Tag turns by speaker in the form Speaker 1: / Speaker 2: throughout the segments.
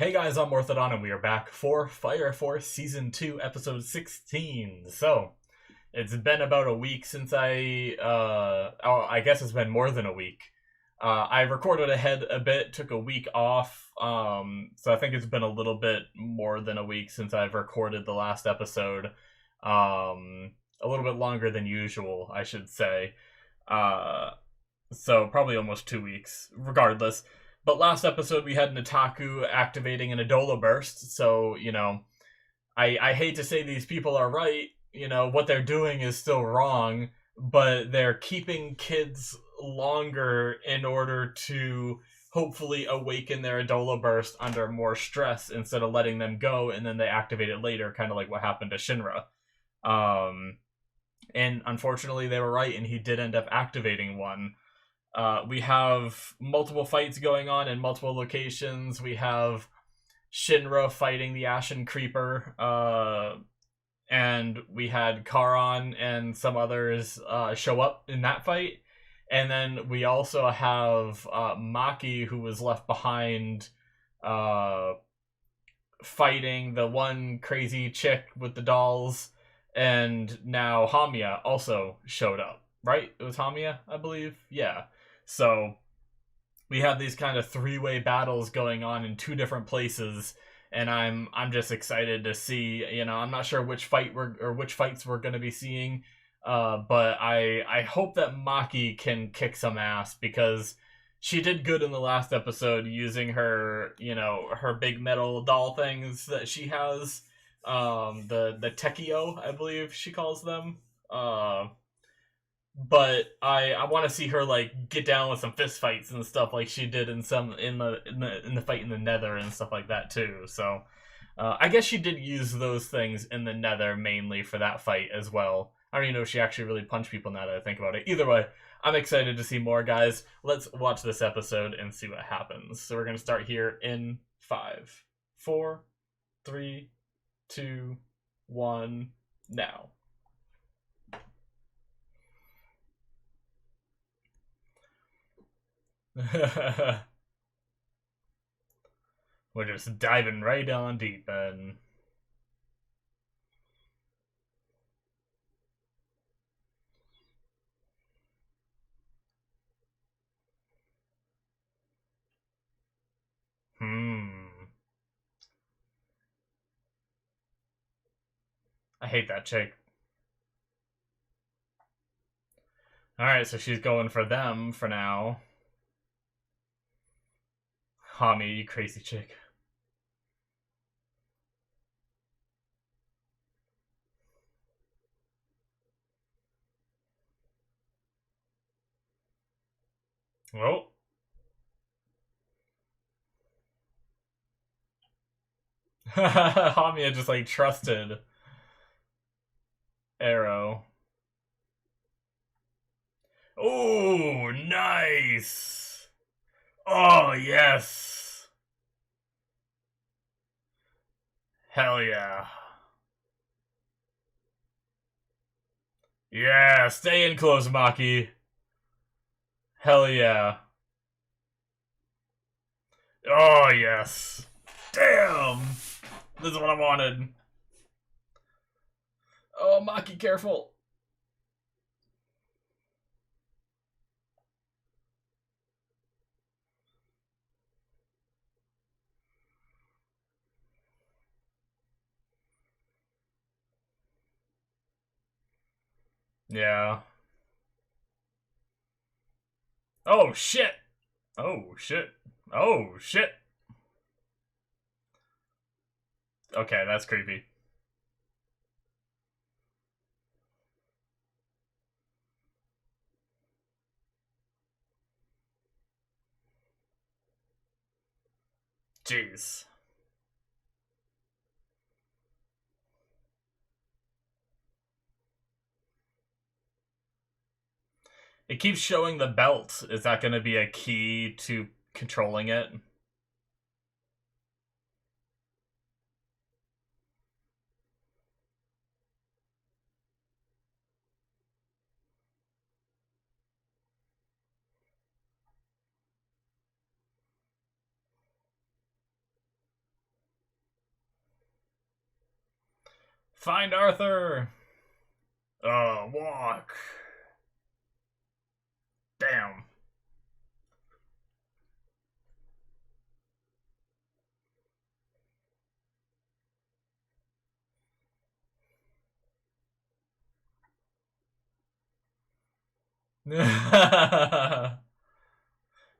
Speaker 1: Hey guys, I'm Morthadon, and we are back for Fire Force Season 2, Episode 16. So, it's been about a week since I guess it's been more than a week. I recorded ahead a bit, took a week off, so I think it's been a little bit more than a week since I've recorded the last episode. A little bit longer than usual, I should say. Uh, so probably almost 2 weeks, regardless. But last episode we had Nataku activating an Adola burst, so, I hate to say these people are right, what they're doing is still wrong, but they're keeping kids longer in order to hopefully awaken their Adola burst under more stress instead of letting them go and then they activate it later, kind of like what happened to Shinra. And unfortunately they were right and he did end up activating one. We have multiple fights going on in multiple locations. We have Shinra fighting the Ashen Creeper, and we had Charon and some others show up in that fight. And then we also have Maki, who was left behind, fighting the one crazy chick with the dolls. And now Hamiya also showed up, right? It was Hamiya, I believe? Yeah. So we have these kind of three-way battles going on in two different places, and I'm just excited to see. I'm not sure which fights we're going to be seeing, but I hope that Maki can kick some ass because she did good in the last episode using her her big metal doll things that she has, the Tekio, I believe she calls them. But I want to see her like get down with some fist fights and stuff like she did in the fight in the Nether and stuff like that too. So I guess she did use those things in the Nether mainly for that fight as well. I don't even know if she actually really punched people now that I think about it. Either way, I'm excited to see more, guys. Let's watch this episode and see what happens. So we're gonna start here in 5, 4, 3, 2, 1, now. We're just diving right on deep and I hate that chick. Alright, so she's going for them for now. Hami, you crazy chick. Oh. Hami just like trusted Arrow. Oh, nice. Oh, yes. Hell yeah. Yeah, stay in close, Maki. Hell yeah. Oh, yes. Damn. This is what I wanted. Oh, Maki, careful. Yeah. Oh, shit. Oh, shit. Oh, shit. Okay, that's creepy. Jeez. It keeps showing the belt. Is that going to be a key to controlling it? Find Arthur! Walk. Damn.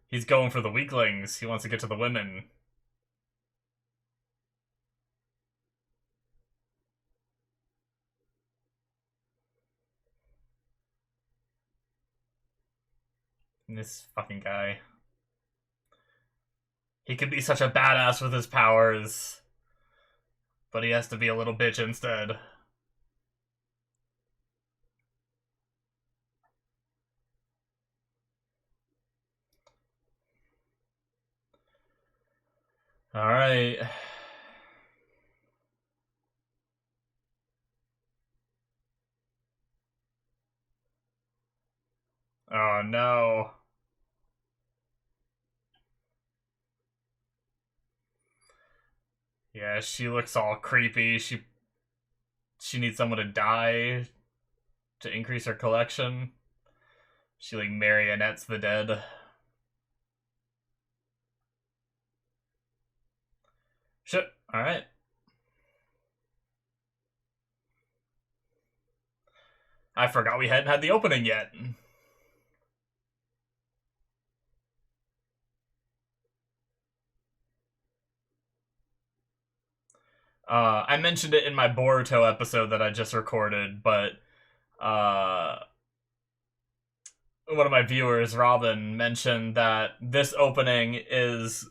Speaker 1: He's going for the weaklings. He wants to get to the women. This fucking guy. He could be such a badass with his powers, but he has to be a little bitch instead. Alright. Oh no. Yeah, she looks all creepy. She needs someone to die to increase her collection. She like marionettes the dead. Shit. Alright. I forgot we hadn't had the opening yet. I mentioned it in my Boruto episode that I just recorded, but one of my viewers, Robin, mentioned that this opening is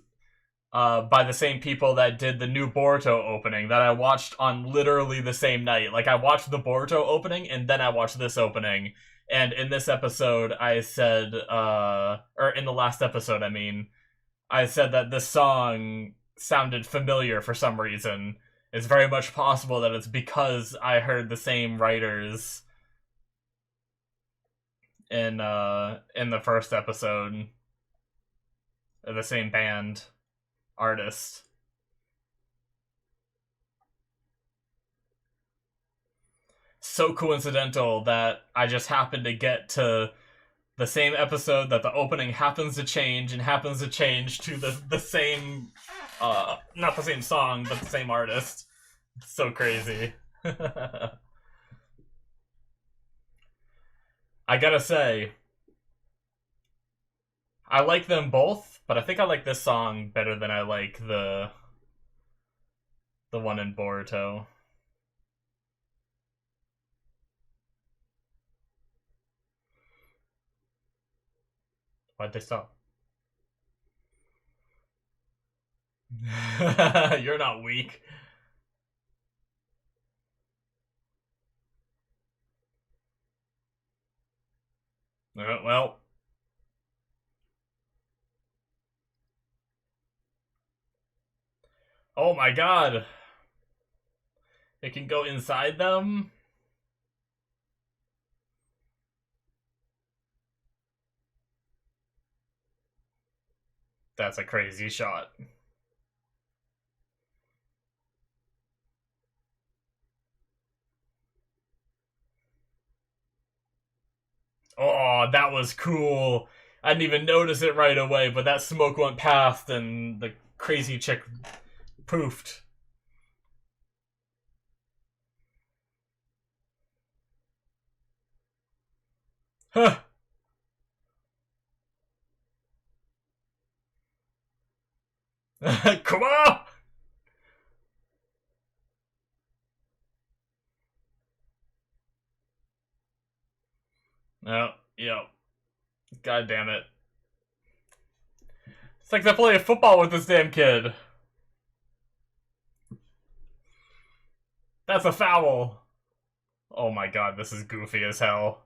Speaker 1: by the same people that did the new Boruto opening that I watched on literally the same night. Like, I watched the Boruto opening, and then I watched this opening. And in this episode, I said, or in the last episode, I mean, I said that this song sounded familiar for some reason. It's very much possible that it's because I heard the same writers in the first episode, or the same band artist. So coincidental that I just happened to get to the same episode that the opening happens to change, and happens to change to the same, not the same song, but the same artist. It's so crazy. I gotta say, I like them both, but I think I like this song better than I like the one in Boruto. Why'd they stop? You're not weak. Well. Oh my god. It can go inside them? That's a crazy shot. Oh, that was cool. I didn't even notice it right away, but that smoke went past and the crazy chick poofed. Huh. Come on! Oh, yep. God damn it. It's like they're playing football with this damn kid. That's a foul. Oh my god, this is goofy as hell.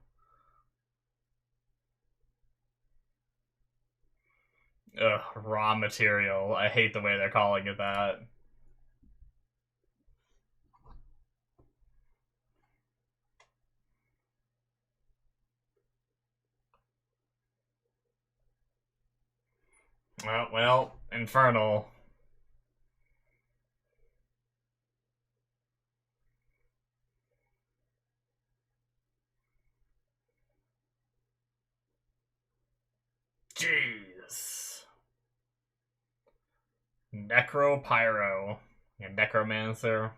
Speaker 1: Ugh, raw material. I hate the way they're calling it that. Well, Infernal. Jeez. Necropyro. And Necromancer.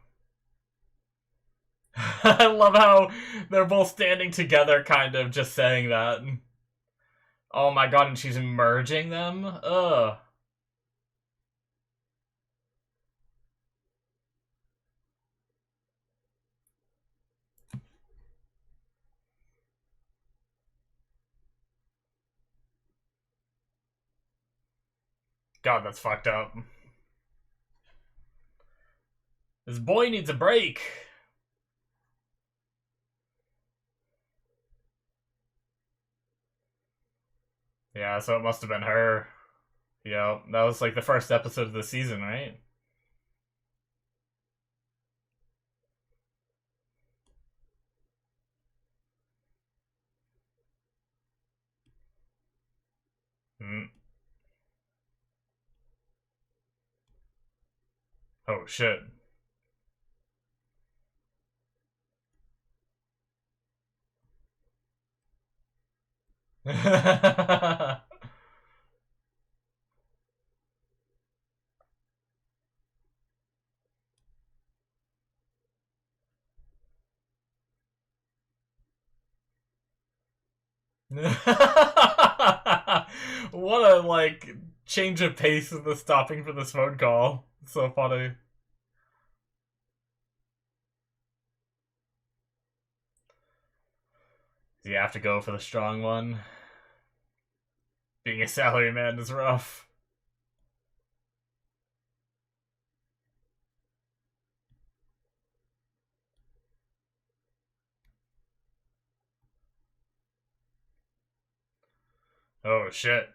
Speaker 1: I love how they're both standing together, kind of, just saying that. Oh my god, and she's merging them? Ugh. God, that's fucked up. This boy needs a break. Yeah, so it must have been her. Yeah, that was like the first episode of the season, right? Mm. Oh shit. What a like change of pace in the stopping for this phone call. It's so funny. Do you have to go for the strong one? Being a salaryman is rough. Oh shit.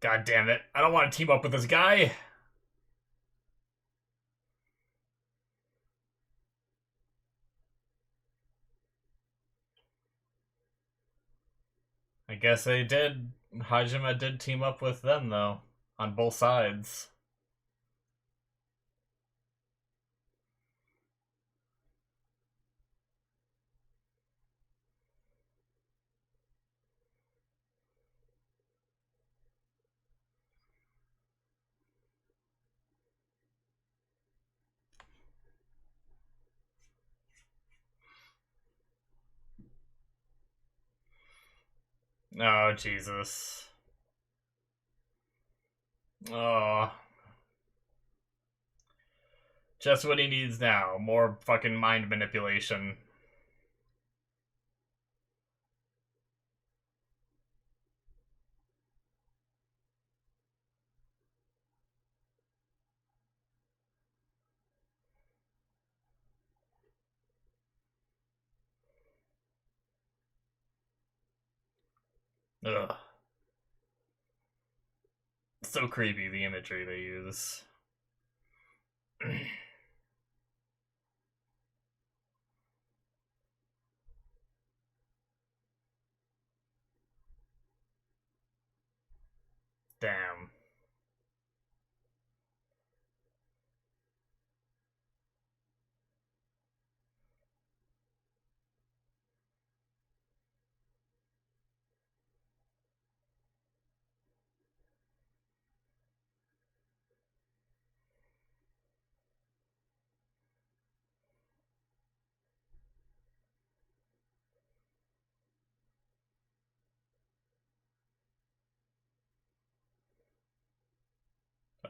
Speaker 1: God damn it. I don't want to team up with this guy. I guess they did. Hajime did team up with them, though. On both sides. Oh, Jesus. Oh. Just what he needs now. More fucking mind manipulation. Ugh. So creepy, the imagery they use. Damn.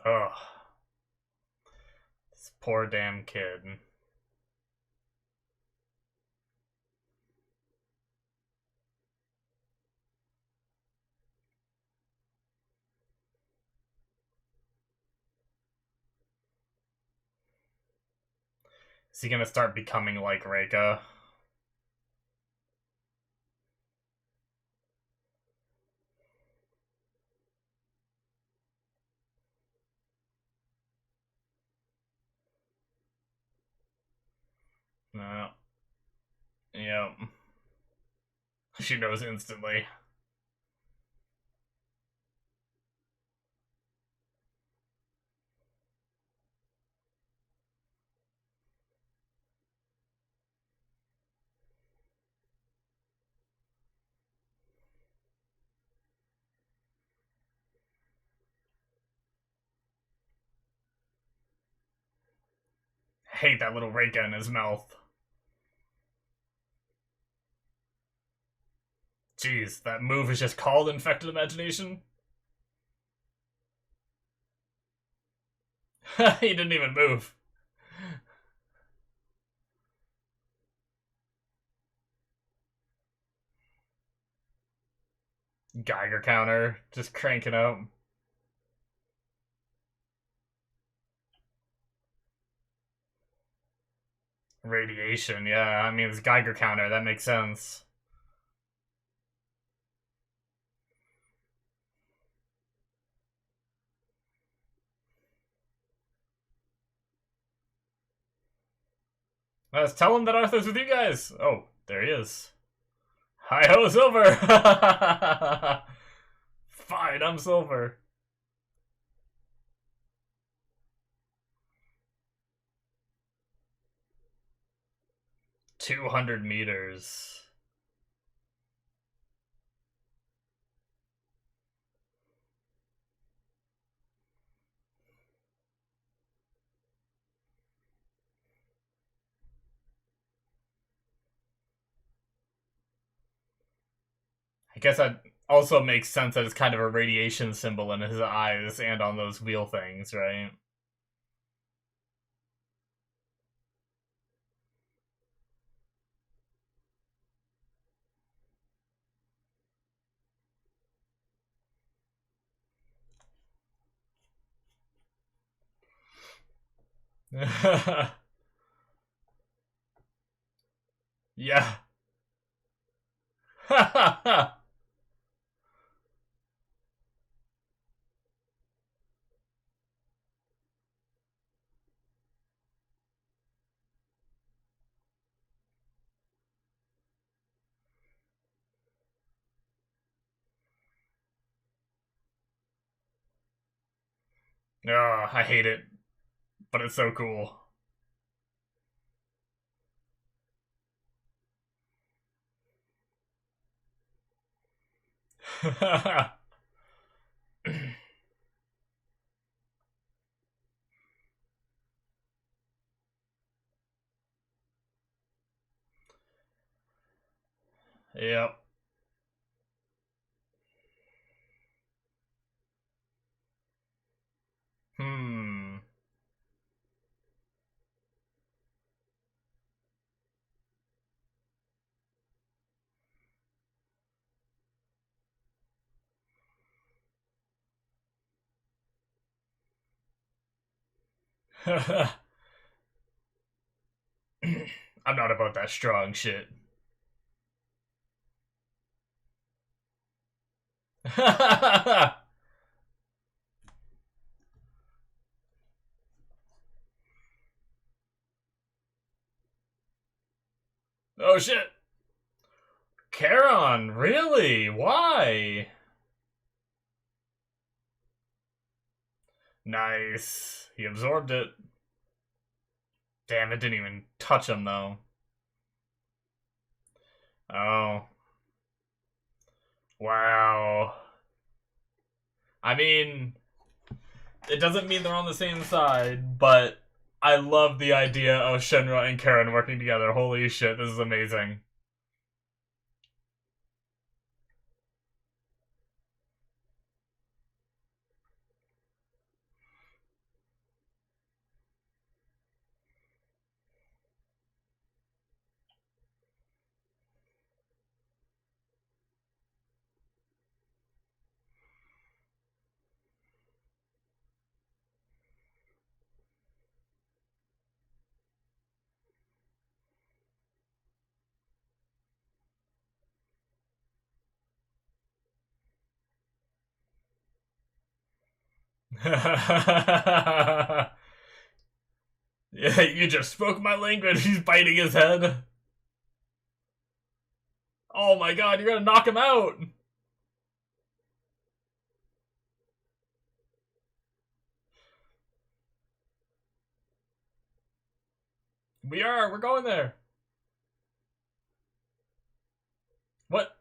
Speaker 1: Ugh. This poor damn kid. Is he gonna start becoming like Reika? No. Yep. She knows instantly. hate that little Reika in his mouth. Jeez, that move is just called Infected Imagination? He didn't even move. Geiger counter, just cranking out. Radiation, yeah, I mean, it's Geiger counter, that makes sense. Let's tell him that Arthur's with you guys. Oh, there he is. Hi-ho, Silver! Fine, I'm Silver. 200 meters. I guess that also makes sense that it's kind of a radiation symbol in his eyes and on those wheel things, right? Yeah. Oh, I hate it, but it's so cool. Yep. Hmm. I'm not about that strong shit. Oh shit. Charon, really? Why? Nice. He absorbed it. Damn, it didn't even touch him though. Oh. Wow. I mean, it doesn't mean they're on the same side, but I love the idea of Shinra and Charon working together. Holy shit, this is amazing. Yeah, you just spoke my language. He's biting his head. Oh my god, you're gonna knock him out. We're going there. What?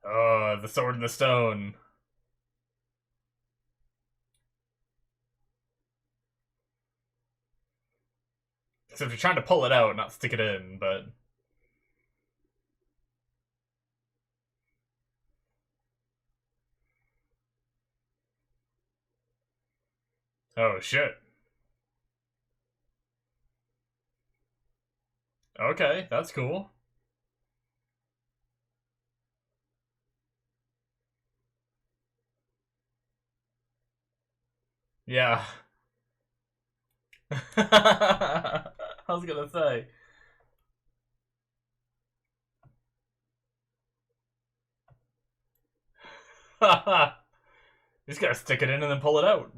Speaker 1: Oh, the sword and the stone. Except you're trying to pull it out, not stick it in, but... Oh, shit. Okay, that's cool. Yeah. I was gonna say. You just gotta stick it in and then pull it out.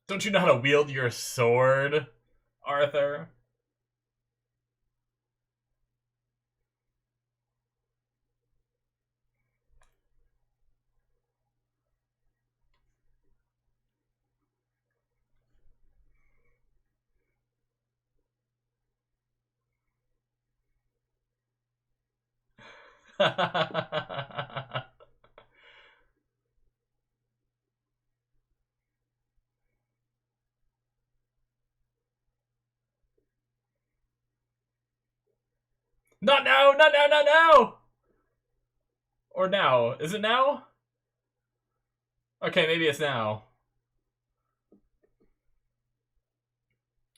Speaker 1: Don't you know how to wield your sword, Arthur? Not now! Not now! Not now! Or now? Is it now? Okay, maybe it's now.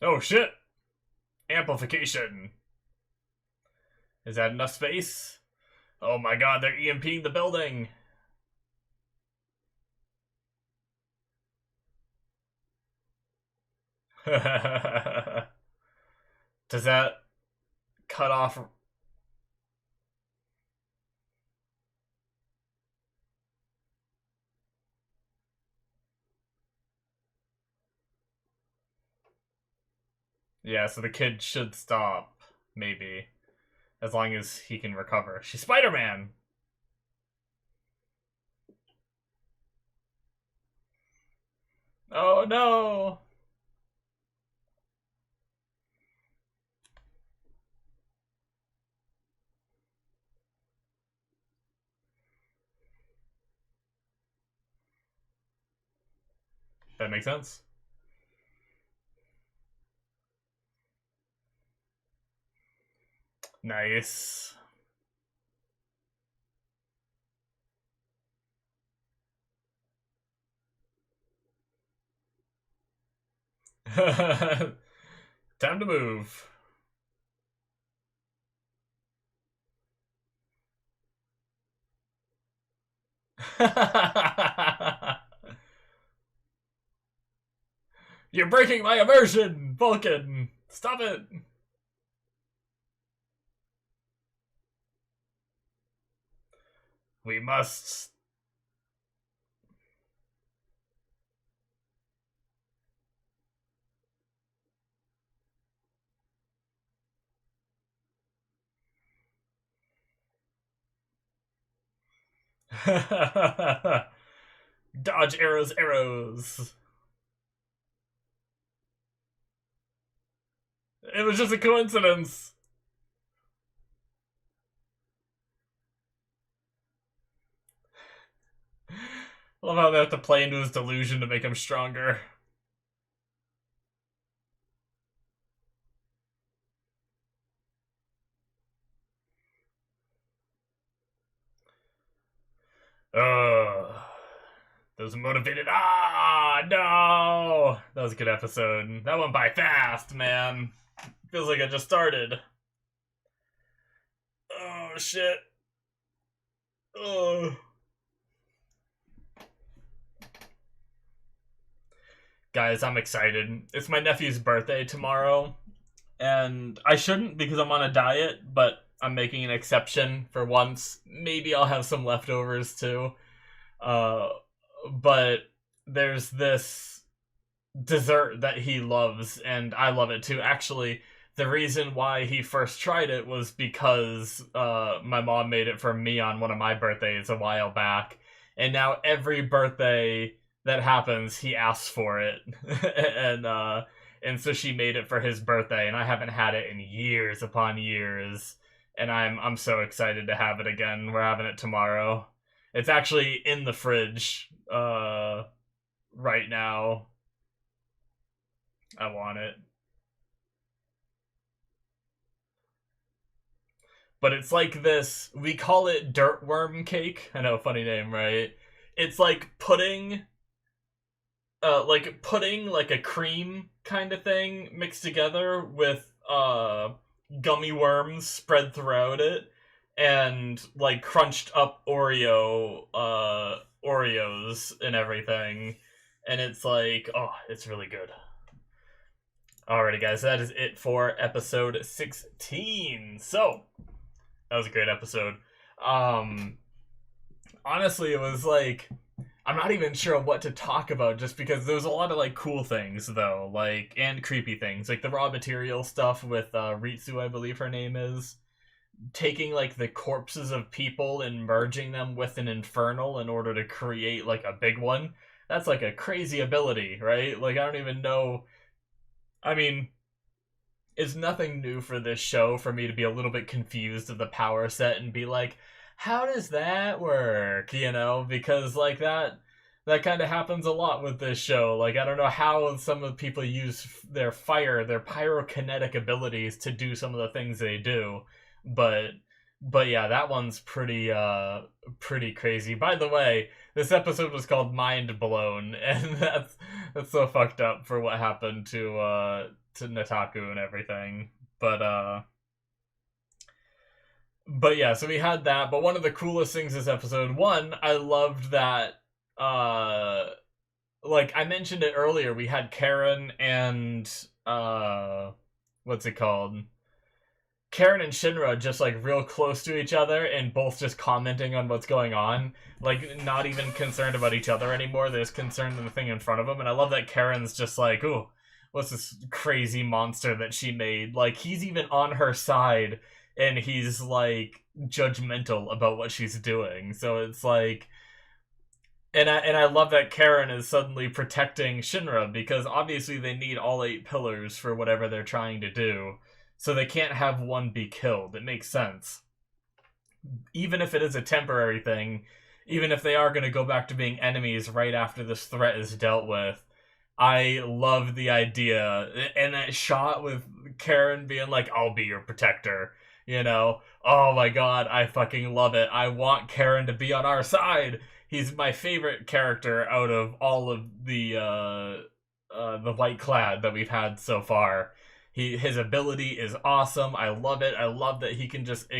Speaker 1: Oh shit! Amplification. Is that enough space? Oh my god, they're EMPing the building! Does that cut off? Yeah, so the kid should stop, maybe. As long as he can recover. She's Spider-Man! Oh no! That makes sense. Nice. Time to move. You're breaking my immersion, Vulcan! Stop it! We must... Dodge arrows, arrows. It was just a coincidence. Love how they have to play into his delusion to make him stronger. Those motivated. Ah, no! That was a good episode. That went by fast, man. Feels like it just started. Oh, shit. Oh. Guys, I'm excited. It's my nephew's birthday tomorrow. And I shouldn't because I'm on a diet, but I'm making an exception for once. Maybe I'll have some leftovers too. But there's this dessert that he loves, and I love it too. Actually, the reason why he first tried it was because my mom made it for me on one of my birthdays a while back. And now every birthday that happens, he asks for it. And and so she made it for his birthday, and I haven't had it in years upon years, and I'm so excited to have it again. We're having it tomorrow. It's actually in the fridge right now. I want it. But it's like this, we call it dirt worm cake. I know, funny name, right? It's like pudding, like a cream kind of thing mixed together with gummy worms spread throughout it, and like crunched up Oreos and everything. And it's like, oh, it's really good. Alrighty, guys, that is it for episode 16. So, that was a great episode. Honestly, it was like, I'm not even sure what to talk about, just because there was a lot of like cool things though, like, and creepy things, like the raw material stuff with Ritsu, I believe her name is, taking like the corpses of people and merging them with an infernal in order to create like a big one. That's like a crazy ability, right? Like, I don't even know. I mean, it's nothing new for this show for me to be a little bit confused of the power set and be like, how does that work? You know, because like that kind of happens a lot with this show. Like, I don't know how some of the people use their pyrokinetic abilities to do some of the things they do, but yeah, that one's pretty crazy. By the way, this episode was called Mind Blown, and that's so fucked up for what happened to Nataku and everything. But yeah, so we had that. But one of the coolest things this episode, one, I loved that, like I mentioned it earlier, we had Charon and what's it called? Charon and Shinra just like real close to each other and both just commenting on what's going on, like not even concerned about each other anymore. They're just concerned with the thing in front of them. And I love that Charon's just like, ooh, what's this crazy monster that she made? Like, he's even on her side and he's like judgmental about what she's doing. So it's like, and I love that Charon is suddenly protecting Shinra, because obviously they need all 8 pillars for whatever they're trying to do. So they can't have one be killed. It makes sense. Even if it is a temporary thing, even if they are going to go back to being enemies right after this threat is dealt with, I love the idea. And that shot with Charon being like, I'll be your protector, you know? Oh my god, I fucking love it. I want Charon to be on our side. He's my favorite character out of all of the White Clad that we've had so far. His ability is awesome. I love it. I love that he can just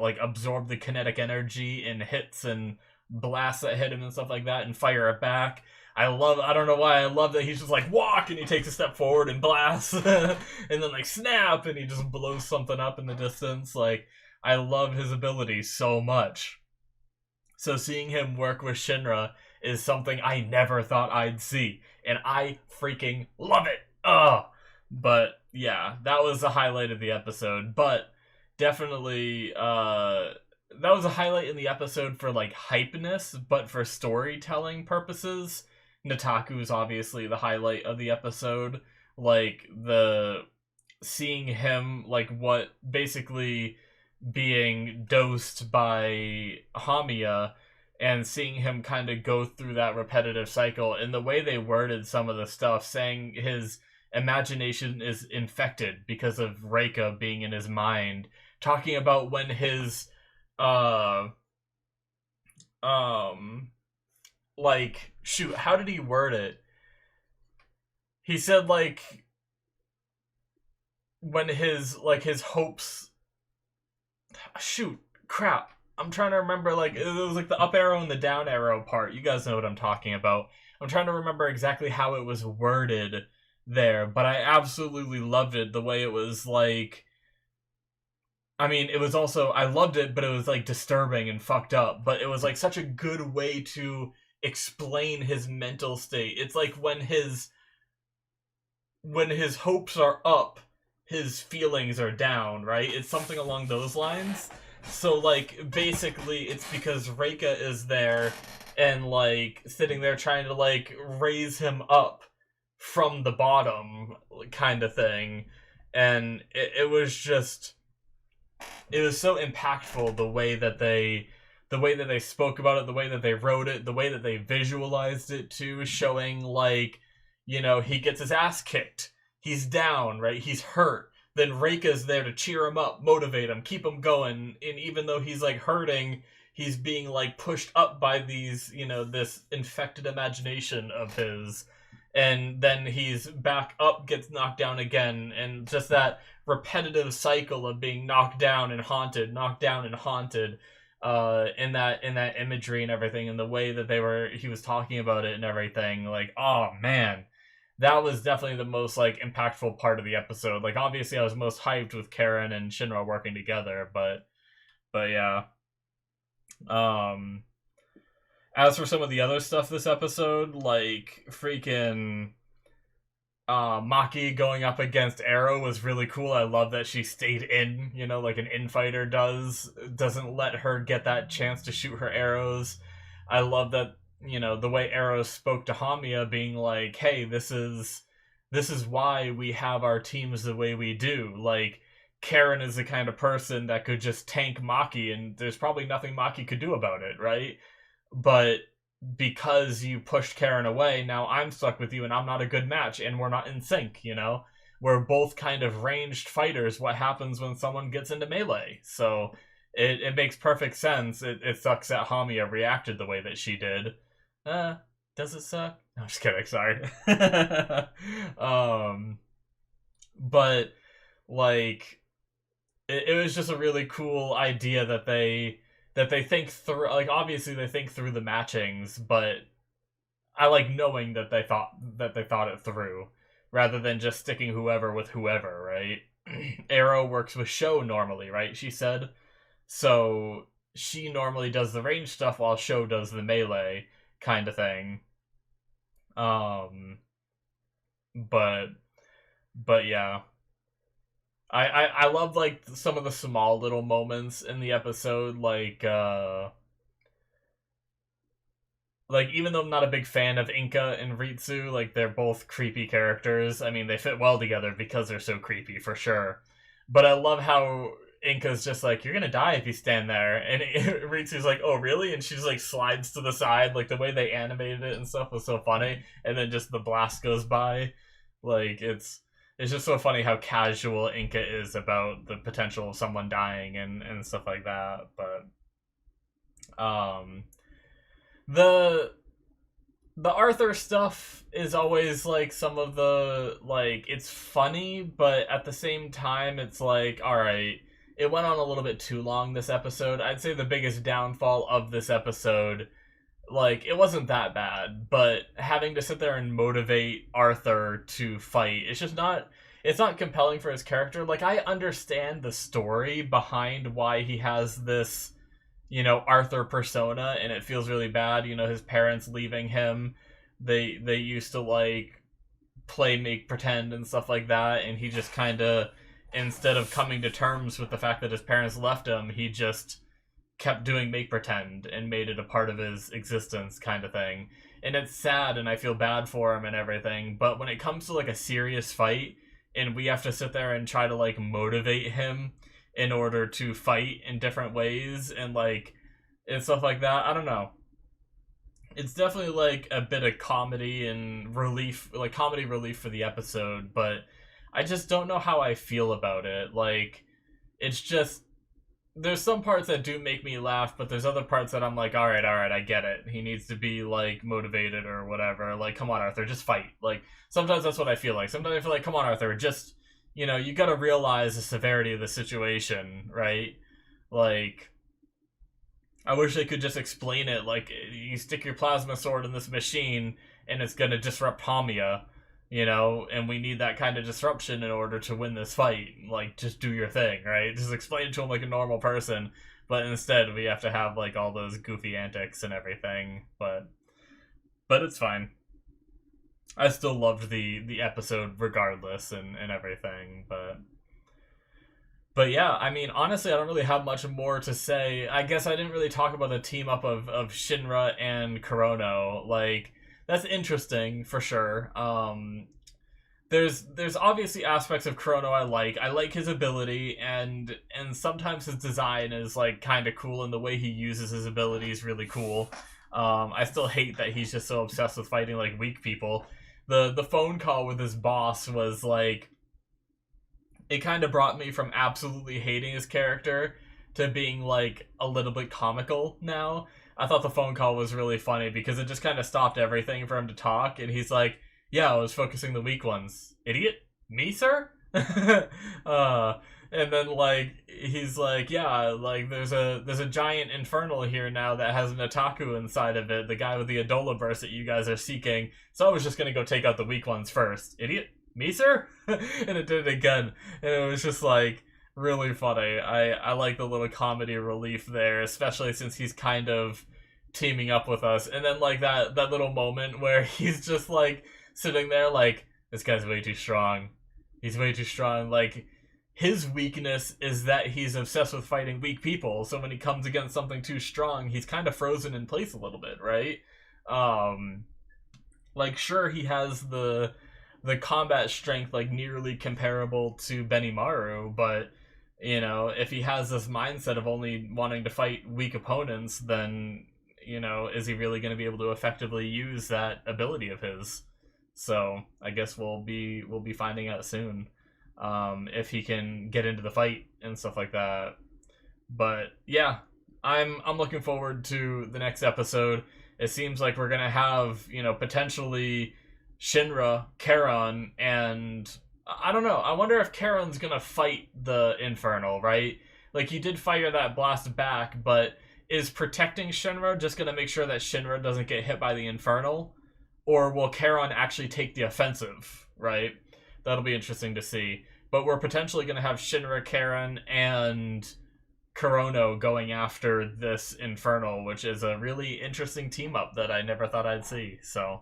Speaker 1: like absorb the kinetic energy in hits and blasts that hit him and stuff like that and fire it back. I don't know why, I love that he's just like walk and he takes a step forward and blasts and then like snap and he just blows something up in the distance. Like, I love his ability so much. So seeing him work with Shinra is something I never thought I'd see, and I freaking love it. But yeah, that was the highlight of the episode. But definitely, that was a highlight in the episode for like hypeness, but for storytelling purposes, Nataku is obviously the highlight of the episode. Like, the seeing him, like, what basically being dosed by Hamiya, and seeing him kind of go through that repetitive cycle, and the way they worded some of the stuff, saying his imagination is infected because of Reika being in his mind, talking about when his like, shoot, how did he word it? He said like when his hopes, shoot, crap, I'm trying to remember, like, it was like the up arrow and the down arrow part. You guys know what I'm talking about. I'm trying to remember exactly how it was worded there, but I absolutely loved it, the way it was like, I mean, it was also, I loved it, but it was like disturbing and fucked up, but it was like such a good way to explain his mental state. It's like when his hopes are up, his feelings are down, right? It's something along those lines. So like, basically it's because Reika is there and like sitting there trying to like raise him up from the bottom kind of thing. And it was just, it was so impactful the way that they spoke about it, the way that they wrote it, the way that they visualized it too, showing like, you know, he gets his ass kicked, he's down, right, he's hurt, then Reika's there to cheer him up, motivate him, keep him going, and even though he's like hurting, he's being like pushed up by these, you know, this infected imagination of his, and then he's back up, gets knocked down again, and just that repetitive cycle of being knocked down and haunted, knocked down and haunted, in that imagery and everything, and the way that he was talking about it and everything. Like, oh man, that was definitely the most like impactful part of the episode. Like, obviously I was most hyped with Charon and Shinra working together, but yeah. As for some of the other stuff this episode, like freaking Maki going up against Arrow was really cool. I love that she stayed in, you know, like an infighter does. Doesn't let her get that chance to shoot her arrows. I love that, you know, the way Arrow spoke to Hamiya, being like, hey, this is why we have our teams the way we do. Like, Charon is the kind of person that could just tank Maki, and there's probably nothing Maki could do about it, right? But because you pushed Charon away, now I'm stuck with you, and I'm not a good match, and we're not in sync, you know? We're both kind of ranged fighters. What happens when someone gets into melee? So it makes perfect sense. It sucks that Hamiya reacted the way that she did. Does it suck? No, I'm just kidding, sorry. But, like, it was just a really cool idea that they think through. Like, obviously they think through the matchings, but I like knowing that they thought it through, rather than just sticking whoever with whoever, right? Arrow works with Sho normally, right? She said. So she normally does the range stuff while Sho does the melee kind of thing. But yeah. I love like some of the small little moments in the episode, like even though I'm not a big fan of Inka and Ritsu, like they're both creepy characters. I mean, they fit well together because they're so creepy for sure. But I love how Inka's just like, you're gonna die if you stand there, and Ritsu's like, oh really? And she's like slides to the side. Like the way they animated it and stuff was so funny. And then just the blast goes by. Like it's just so funny how casual Inka is about the potential of someone dying and stuff like that. But the Arthur stuff is always like some of the, like, it's funny, but at the same time it's like, all right, it went on a little bit too long this episode. I'd say the biggest downfall of this episode, like, it wasn't that bad, but having to sit there and motivate Arthur to fight, it's not compelling for his character. Like, I understand the story behind why he has this, you know, Arthur persona, and it feels really bad, you know, his parents leaving him. They used to, like, play make pretend and stuff like that, and he just kind of, instead of coming to terms with the fact that his parents left him, he just kept doing make pretend and made it a part of his existence kind of thing. And it's sad, and I feel bad for him and everything, but when it comes to like a serious fight and we have to sit there and try to like motivate him in order to fight in different ways and like and stuff like that, I don't know, it's definitely like a bit of comedy and relief, like comedy relief for the episode, but I just don't know how I feel about it. Like, it's just, there's some parts that do make me laugh, but there's other parts that I'm like, all right, I get it. He needs to be, like, motivated or whatever. Like, come on, Arthur, just fight. Like, sometimes that's what I feel like. Sometimes I feel like, come on, Arthur, just, you know, you gotta realize the severity of the situation, right? Like, I wish they could just explain it. Like, you stick your plasma sword in this machine, and it's gonna disrupt Hamiya, you know, and we need that kind of disruption in order to win this fight. Like, just do your thing, right? Just explain it to him like a normal person, but instead we have to have, like, all those goofy antics and everything, but it's fine. I still loved the episode regardless and everything, but yeah, I mean, honestly, I don't really have much more to say. I guess I didn't really talk about the team up of Shinra and Kurono. Like, that's interesting for sure. There's obviously aspects of Chrono I like. I like his ability, and sometimes his design is like kind of cool, and the way he uses his ability is really cool. I still hate that he's just so obsessed with fighting like weak people. The phone call with his boss was like, it kind of brought me from absolutely hating his character to being like a little bit comical now. I thought the phone call was really funny because it just kind of stopped everything for him to talk, and he's like, yeah, I was focusing the weak ones. Idiot? Me, sir? And then like he's like, yeah, like there's a giant infernal here now that has an otaku inside of it, the guy with the Adola burst that you guys are seeking. So I was just gonna go take out the weak ones first. Idiot? Me, sir? And it did it again. And it was just like really funny. I like the little comedy relief there, especially since he's kind of teaming up with us. And then like that little moment where he's just like sitting there like, this guy's way too strong. He's way too strong. Like, his weakness is that he's obsessed with fighting weak people. So when he comes against something too strong, he's kind of frozen in place a little bit, right? Like, sure, he has the combat strength like nearly comparable to Benimaru, but you know, if he has this mindset of only wanting to fight weak opponents, then you know, is he really going to be able to effectively use that ability of his? So I guess we'll be finding out soon, if he can get into the fight and stuff like that. But yeah, I'm looking forward to the next episode. It seems like we're gonna have, you know, potentially Shinra, Charon, and I don't know. I wonder if Charon's gonna fight the Infernal, right? Like, he did fire that blast back, but is protecting Shinra just gonna make sure that Shinra doesn't get hit by the Infernal? Or will Charon actually take the offensive, right? That'll be interesting to see. But we're potentially going to have Shinra, Charon, and Kurono going after this Infernal, which is a really interesting team-up that I never thought I'd see. So,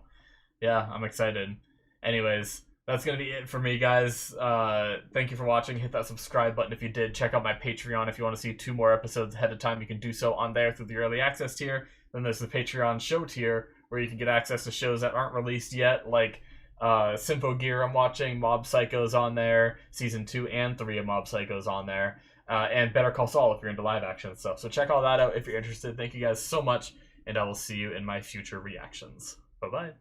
Speaker 1: yeah, I'm excited. Anyways, that's going to be it for me, guys. Thank you for watching. Hit that subscribe button if you did. Check out my Patreon if you want to see 2 more episodes ahead of time. You can do so on there through the early access tier. Then there's the Patreon show tier, where you can get access to shows that aren't released yet, like Symphogear I'm watching, Mob Psycho's on there, Season 2 and 3 of Mob Psycho's on there, and Better Call Saul if you're into live action stuff. So check all that out if you're interested. Thank you guys so much, and I will see you in my future reactions. Bye-bye.